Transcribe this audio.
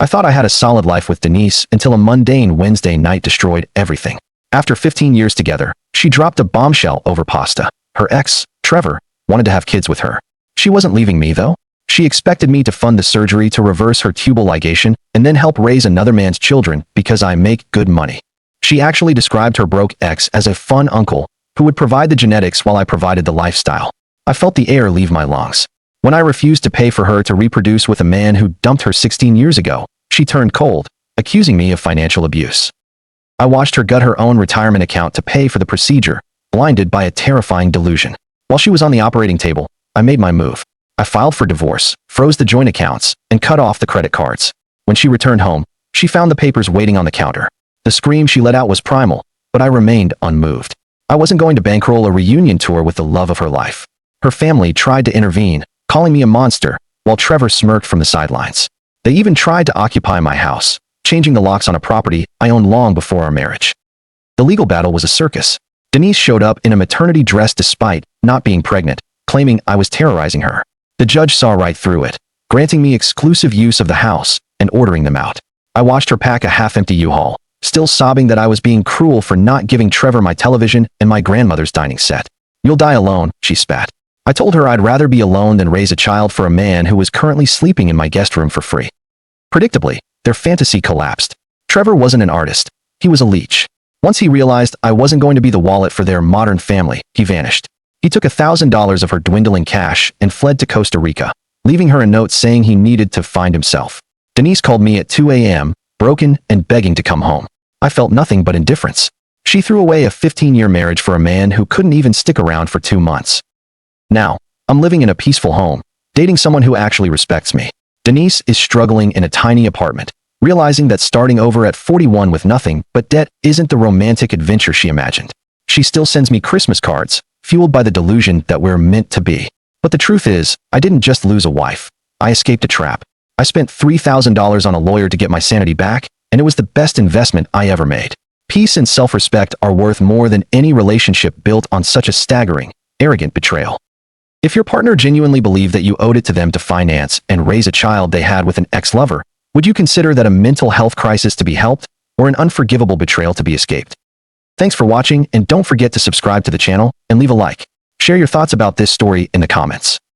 I thought I had a solid life with Denise until a mundane Wednesday night destroyed everything. After 15 years together, she dropped a bombshell over pasta. Her ex, Trevor, wanted to have kids with her. She wasn't leaving me, though. She expected me to fund the surgery to reverse her tubal ligation and then help raise another man's children because I make good money. She actually described her broke ex as a fun uncle who would provide the genetics while I provided the lifestyle. I felt the air leave my lungs. When I refused to pay for her to reproduce with a man who dumped her 16 years ago, she turned cold, accusing me of financial abuse. I watched her gut her own retirement account to pay for the procedure, blinded by a terrifying delusion. While she was on the operating table, I made my move. I filed for divorce, froze the joint accounts, and cut off the credit cards. When she returned home, she found the papers waiting on the counter. The scream she let out was primal, but I remained unmoved. I wasn't going to bankroll a reunion tour with the love of her life. Her family tried to intervene, calling me a monster, while Trevor smirked from the sidelines. They even tried to occupy my house, changing the locks on a property I owned long before our marriage. The legal battle was a circus. Denise showed up in a maternity dress despite not being pregnant, claiming I was terrorizing her. The judge saw right through it, granting me exclusive use of the house and ordering them out. I watched her pack a half-empty U-Haul, still sobbing that I was being cruel for not giving Trevor my television and my grandmother's dining set. "You'll die alone," she spat. I told her I'd rather be alone than raise a child for a man who was currently sleeping in my guest room for free. Predictably, their fantasy collapsed. Trevor wasn't an artist. He was a leech. Once he realized I wasn't going to be the wallet for their modern family, he vanished. He took $1,000 of her dwindling cash and fled to Costa Rica, leaving her a note saying he needed to find himself. Denise called me at 2 a.m., broken and begging to come home. I felt nothing but indifference. She threw away a 15-year marriage for a man who couldn't even stick around for 2 months. Now, I'm living in a peaceful home, dating someone who actually respects me. Denise is struggling in a tiny apartment, realizing that starting over at 41 with nothing but debt isn't the romantic adventure she imagined. She still sends me Christmas cards, fueled by the delusion that we're meant to be. But the truth is, I didn't just lose a wife. I escaped a trap. I spent $3,000 on a lawyer to get my sanity back, and it was the best investment I ever made. Peace and self-respect are worth more than any relationship built on such a staggering, arrogant betrayal. If your partner genuinely believed that you owed it to them to finance and raise a child they had with an ex-lover, would you consider that a mental health crisis to be helped or an unforgivable betrayal to be escaped? Thanks for watching, and don't forget to subscribe to the channel and leave a like. Share your thoughts about this story in the comments.